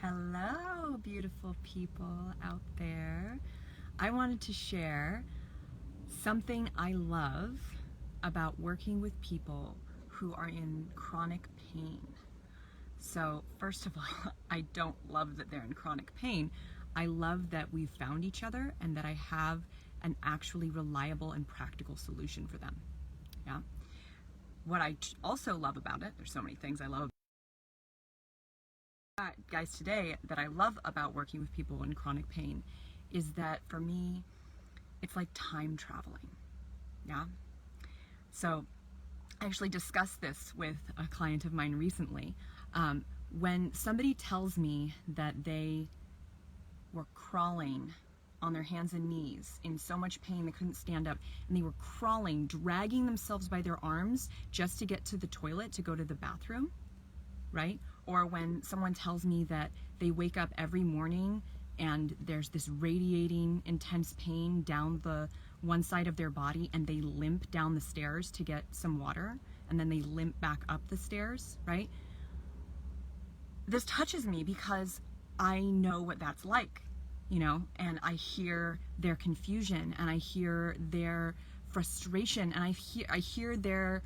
Hello, beautiful people out there. I wanted to share something I love about working with people who are in chronic pain. So, first of all, I don't love that they're in chronic pain. I love that we've found each other and that I have an actually reliable and practical solution for them. Yeah. What I also love about it, there's so many things I love guys today that I love about working with people in chronic pain is that for me it's like time traveling. Yeah. So I actually discussed this with a client of mine recently. When somebody tells me that they were crawling on their hands and knees in so much pain they couldn't stand up, and they were crawling, dragging themselves by their arms just to get to the toilet to go to the bathroom, right? Or when someone tells me that they wake up every morning and there's this radiating intense pain down the one side of their body and they limp down the stairs to get some water and then they limp back up the stairs, right? This touches me because I know what that's like, and I hear their confusion and I hear their frustration and I hear their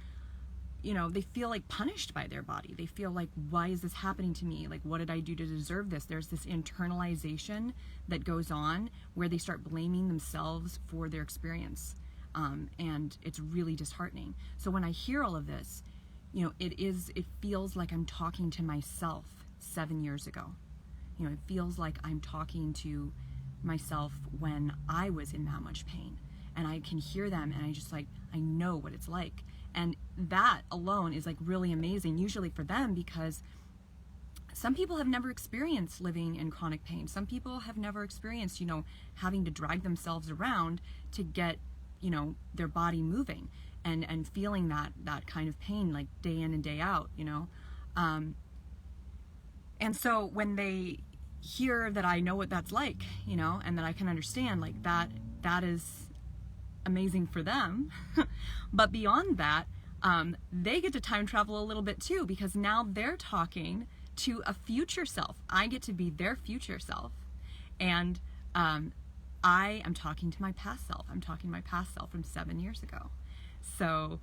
they feel like punished by their body. They feel like, why is this happening to me? Like, what did I do to deserve this? There's this internalization that goes on where they start blaming themselves for their experience. And it's really disheartening. So when I hear all of this, it feels like I'm talking to myself 7 years ago. It feels like I'm talking to myself when I was in that much pain. And I can hear them and I know what it's like. And that alone is like really amazing, usually for them, because some people have never experienced living in chronic pain. Some people have never experienced, having to drag themselves around to get, their body moving and feeling that kind of pain like day in and day out, And so when they hear that I know what that's like, and that I can understand like that is amazing for them. But beyond that, they get to time travel a little bit too, because now they're talking to a future self. I get to be their future self, and I am talking to my past self. I'm talking to my past self from 7 years ago. So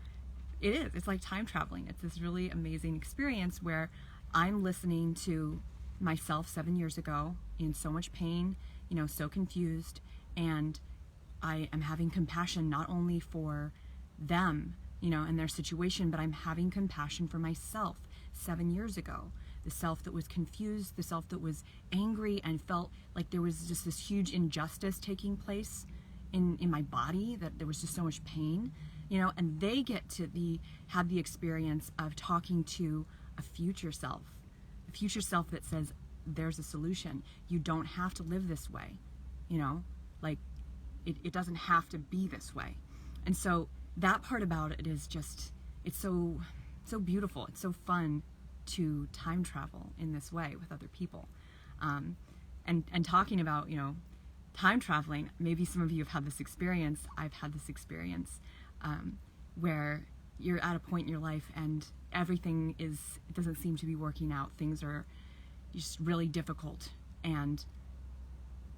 it's like time traveling. It's this really amazing experience where I'm listening to myself 7 years ago in so much pain, so confused, and I am having compassion not only for them, and their situation, but I'm having compassion for myself 7 years ago. The self that was confused, the self that was angry and felt like there was just this huge injustice taking place in my body, that there was just so much pain, and they get to have the experience of talking to a future self that says, there's a solution. You don't have to live this way, like, it doesn't have to be this way. And so that part about it is just, it's so beautiful. It's so fun to time travel in this way with other people. And talking about, time traveling, maybe some of you have had this experience. I've had this experience where you're at a point in your life and everything it doesn't seem to be working out. Things are just really difficult. And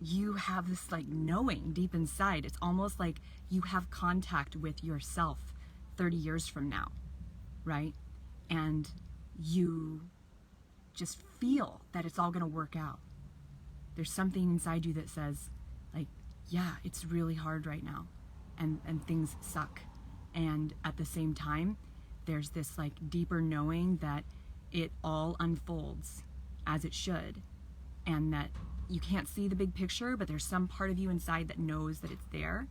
you have this like knowing deep inside. It's almost like you have contact with yourself 30 years from now, right? And you just feel that it's all going to work out. There's something inside you that says, like, yeah, it's really hard right now, and things suck. And at the same time, there's this like deeper knowing that it all unfolds as it should, and that you can't see the big picture, but there's some part of you inside that knows that it's there.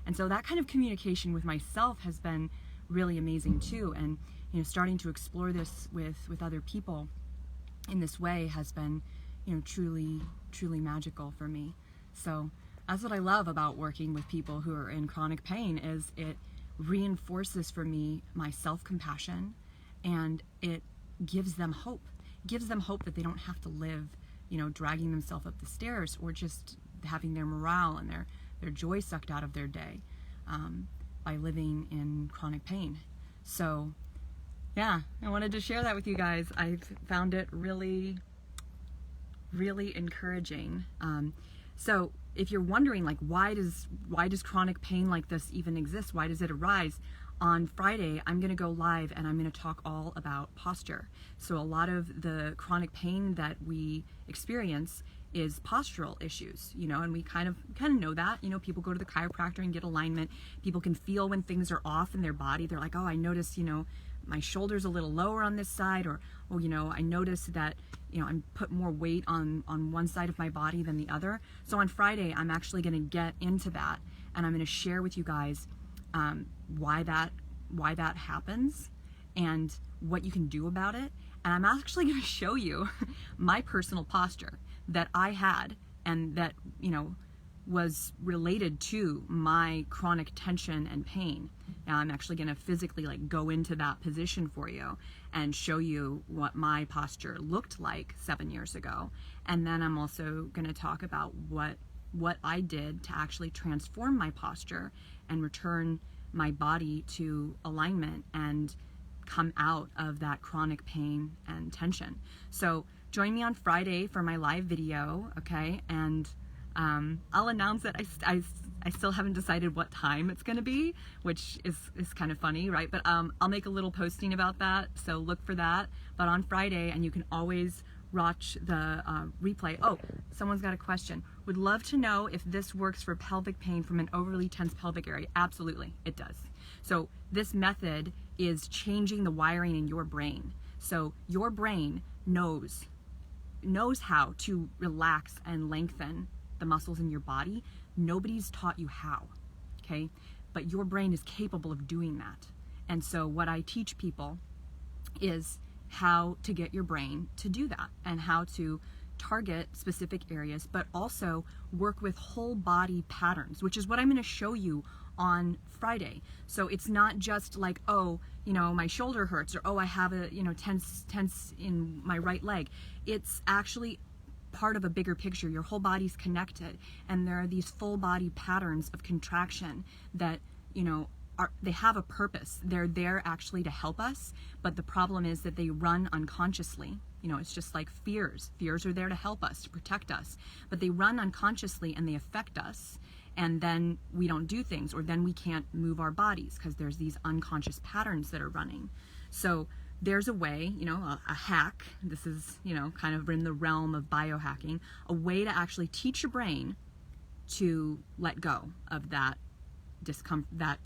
And so that kind of communication with myself has been really amazing too. And starting to explore this with other people in this way has been truly magical for me. So that's what I love about working with people who are in chronic pain, is it reinforces for me my self-compassion, and it gives them hope that they don't have to live dragging themselves up the stairs, or just having their morale and their joy sucked out of their day by living in chronic pain. So yeah, I wanted to share that with you guys. I've found it really really encouraging. So if you're wondering, like, why does chronic pain like this even exist? Why does it arise? On Friday, I'm going to go live and I'm going to talk all about posture. So a lot of the chronic pain that we experience is postural issues, you know, and we kind of know that. You know, people go to the chiropractor and get alignment. People can feel when things are off in their body. They're like, oh, I notice, you know, my shoulder's a little lower on this side, or, oh, you know, I notice that, you know, I'm put more weight on one side of my body than the other. So on Friday, I'm actually going to get into that, and I'm going to share with you guys why that happens and what you can do about it. And I'm actually going to show you my personal posture that I had and that, you know, was related to my chronic tension and pain. Now I'm actually going to physically like go into that position for you and show you what my posture looked like 7 years ago. And then I'm also going to talk about what I did to actually transform my posture and return my body to alignment and come out of that chronic pain and tension. So join me on Friday for my live video, okay? And I'll announce it. I still haven't decided what time it's going to be, which is kind of funny, right? But I'll make a little posting about that, so look for that. But on Friday, and you can always watch the replay. Oh, someone's got a question. Would love to know if this works for pelvic pain from an overly tense pelvic area. Absolutely, it does. So this method is changing the wiring in your brain. So your brain knows how to relax and lengthen the muscles in your body. Nobody's taught you how, okay? But your brain is capable of doing that. And so what I teach people is how to get your brain to do that and how to target specific areas, but also work with whole body patterns, which is what I'm going to show you on Friday. So it's not just like, oh, you know, my shoulder hurts, or oh, I have a, you know, tense in my right leg. It's actually part of a bigger picture. Your whole body's connected, and there are these full body patterns of contraction that, you know, they have a purpose. They're there actually to help us, but the problem is that they run unconsciously. You know, it's just like fears. Fears are there to help us, to protect us, but they run unconsciously and they affect us, and then we don't do things, or then we can't move our bodies because there's these unconscious patterns that are running. So there's a way, you know, a hack, this is, you know, kind of in the realm of biohacking, a way to actually teach your brain to let go of that discomfort, that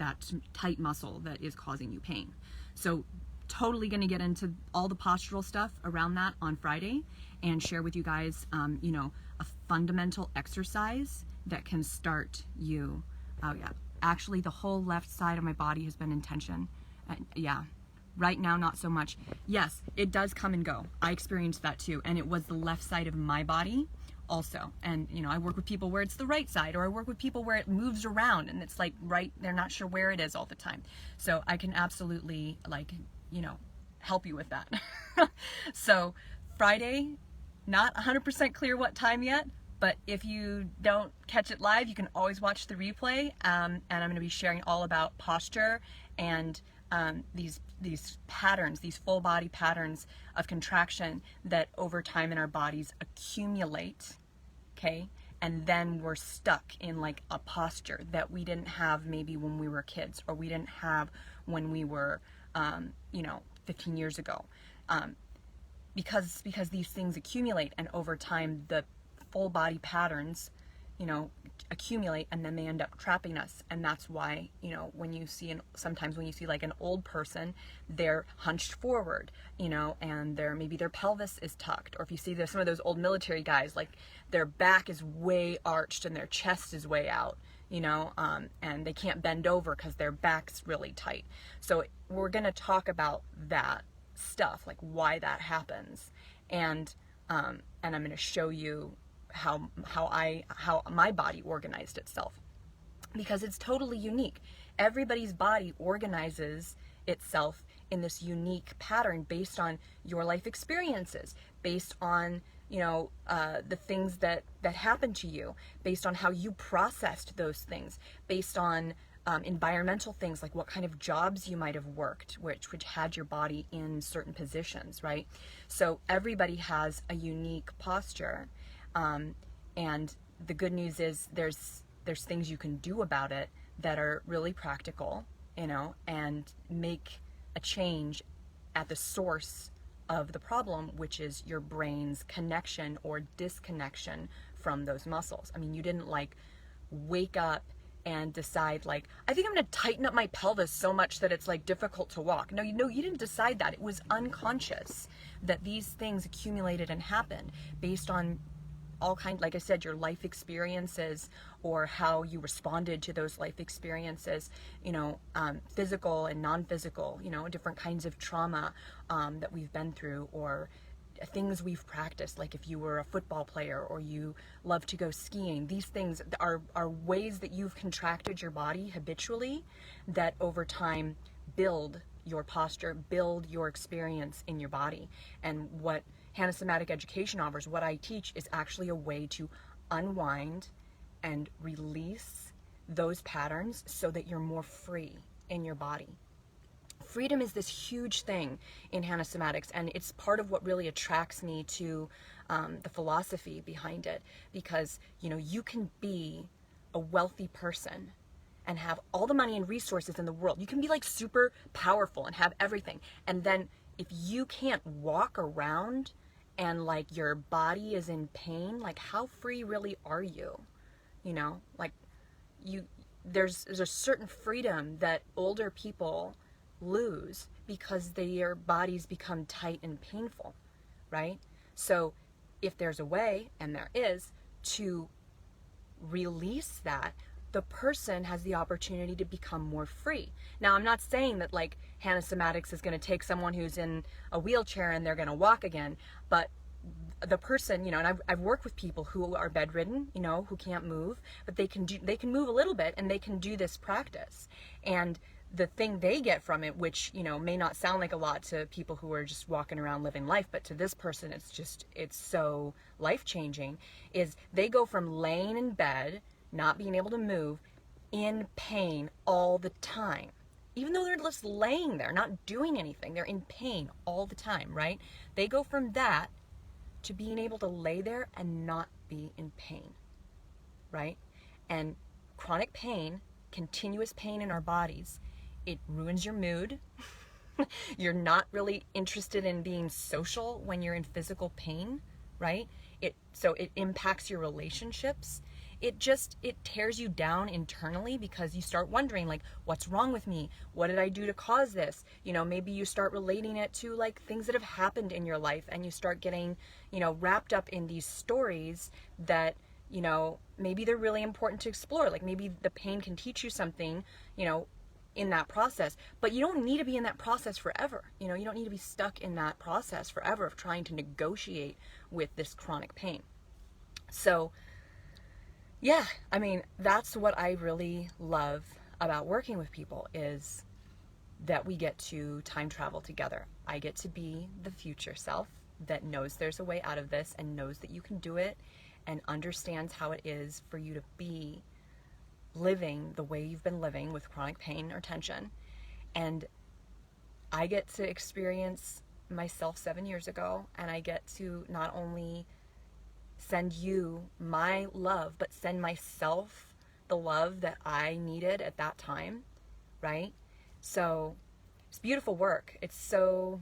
tight muscle that is causing you pain. So totally going to get into all the postural stuff around that on Friday and share with you guys, you know, a fundamental exercise that can start you. Oh yeah, actually the whole left side of my body has been in tension. Yeah. Right now, not so much. Yes, it does come and go. I experienced that too. And it was the left side of my body also. And, you know, I work with people where it's the right side, or I work with people where it moves around and it's like right, they're not sure where it is all the time. So I can absolutely, like, you know, help you with that. So Friday, not 100% clear what time yet, but if you don't catch it live, you can always watch the replay. And I'm going to be sharing all about posture and these patterns, these full body patterns of contraction that over time in our bodies accumulate, okay? And then we're stuck in like a posture that we didn't have maybe when we were kids, or we didn't have when we were, you know, 15 years ago. Because these things accumulate, and over time the full body patterns, you know, accumulate, and then they end up trapping us. And that's why, you know, when you see, sometimes when you see like an old person, they're hunched forward, you know, and maybe their pelvis is tucked. Or if you see some of those old military guys, like their back is way arched and their chest is way out, you know, and they can't bend over because their back's really tight. So we're going to talk about that stuff, like why that happens. And I'm going to show you how my body organized itself, because it's totally unique. Everybody's body organizes itself in this unique pattern based on your life experiences, based on, you know, the things that happened to you, based on how you processed those things, based on environmental things, like what kind of jobs you might have worked, which had your body in certain positions, right? So everybody has a unique posture, and the good news is there's things you can do about it that are really practical, you know, and make a change at the source of the problem, which is your brain's connection or disconnection from those muscles. I mean, you didn't like wake up and decide like, I think I'm going to tighten up my pelvis so much that it's like difficult to walk. No, you didn't decide that. It was unconscious that these things accumulated and happened based on all kind, like I said, your life experiences or how you responded to those life experiences, you know, physical and non-physical, you know, different kinds of trauma that we've been through, or things we've practiced, like if you were a football player or you love to go skiing. These things are ways that you've contracted your body habitually that over time build your posture, build your experience in your body. And what Hannah Somatic Education offers, what I teach, is actually a way to unwind and release those patterns so that you're more free in your body. Freedom is this huge thing in Hannah Somatics, and it's part of what really attracts me to the philosophy behind it, because, you know, you can be a wealthy person and have all the money and resources in the world. You can be like super powerful and have everything, and then if you can't walk around and like your body is in pain, like how free really are you? You know, like there's a certain freedom that older people lose because their bodies become tight and painful, right? So if there's a way, and there is, to release that, the person has the opportunity to become more free. Now, I'm not saying that like Hannah Somatics is going to take someone who's in a wheelchair and they're going to walk again, but the person, you know, and I've worked with people who are bedridden, you know, who can't move, but they can move a little bit, and they can do this practice. And the thing they get from it, which, you know, may not sound like a lot to people who are just walking around living life, but to this person it's so life-changing, is they go from laying in bed, not being able to move, in pain all the time. Even though they're just laying there, not doing anything, they're in pain all the time, right? They go from that to being able to lay there and not be in pain, right? And chronic pain, continuous pain in our bodies, it ruins your mood. You're not really interested in being social when you're in physical pain, right? So it impacts your relationships. It tears you down internally, because you start wondering, like, what's wrong with me? What did I do to cause this? You know, maybe you start relating it to like things that have happened in your life, and you start getting, you know, wrapped up in these stories that, you know, maybe they're really important to explore. Like maybe the pain can teach you something, you know, in that process, but you don't need to be in that process forever. You know, you don't need to be stuck in that process forever of trying to negotiate with this chronic pain. So yeah, I mean, that's what I really love about working with people, is that we get to time travel together. I get to be the future self that knows there's a way out of this, and knows that you can do it, and understands how it is for you to be living the way you've been living with chronic pain or tension. And I get to experience myself 7 years ago, and I get to not only send you my love, but send myself the love that I needed at that time, right? So it's beautiful work. It's so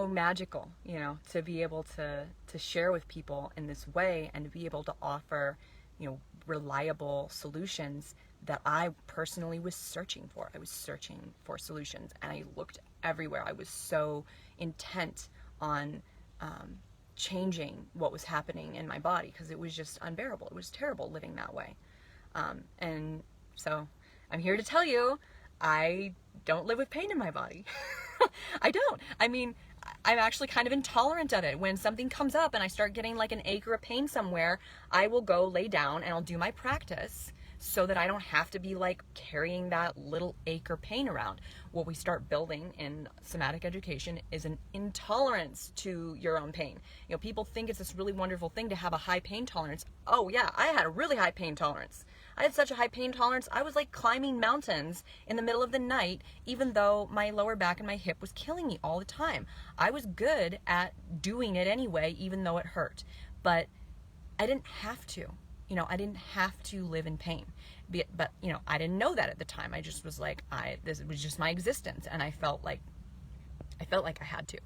magical, you know, to be able to share with people in this way, and to be able to offer, you know, reliable solutions that I personally was searching for. I was searching for solutions, and I looked everywhere. I was so intent on changing what was happening in my body, because it was just unbearable. It was terrible living that way. And so I'm here to tell you, I don't live with pain in my body. I don't. I mean, I'm actually kind of intolerant of it. When something comes up and I start getting like an ache or a pain somewhere, I will go lay down and I'll do my practice, so that I don't have to be like carrying that little ache or pain around. What we start building in somatic education is an intolerance to your own pain. You know, people think it's this really wonderful thing to have a high pain tolerance. Oh yeah, I had a really high pain tolerance. I had such a high pain tolerance, I was like climbing mountains in the middle of the night, even though my lower back and my hip was killing me all the time. I was good at doing it anyway, even though it hurt. But I didn't have to. You know, I didn't have to live in pain. But you know, I didn't know that at the time. I just was like, this was just my existence, and I felt like I had to.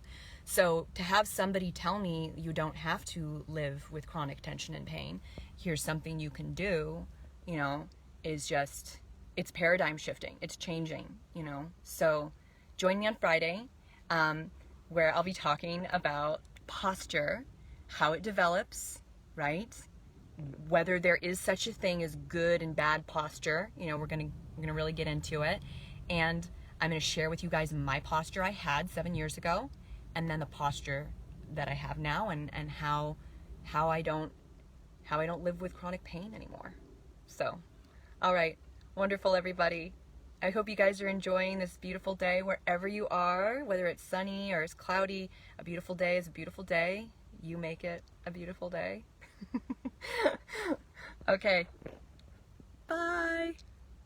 So to have somebody tell me you don't have to live with chronic tension and pain, here's something you can do, you know, is just, it's paradigm shifting. It's changing, you know. So join me on Friday, where I'll be talking about posture, how it develops, right? Whether there is such a thing as good and bad posture. You know, we're gonna really get into it, and I'm gonna share with you guys my posture I had 7 years ago, and then the posture that I have now, and how I don't live with chronic pain anymore. So, all right, wonderful everybody. I hope you guys are enjoying this beautiful day wherever you are, whether it's sunny or it's cloudy. A beautiful day is a beautiful day. You make it a beautiful day. Okay. Bye.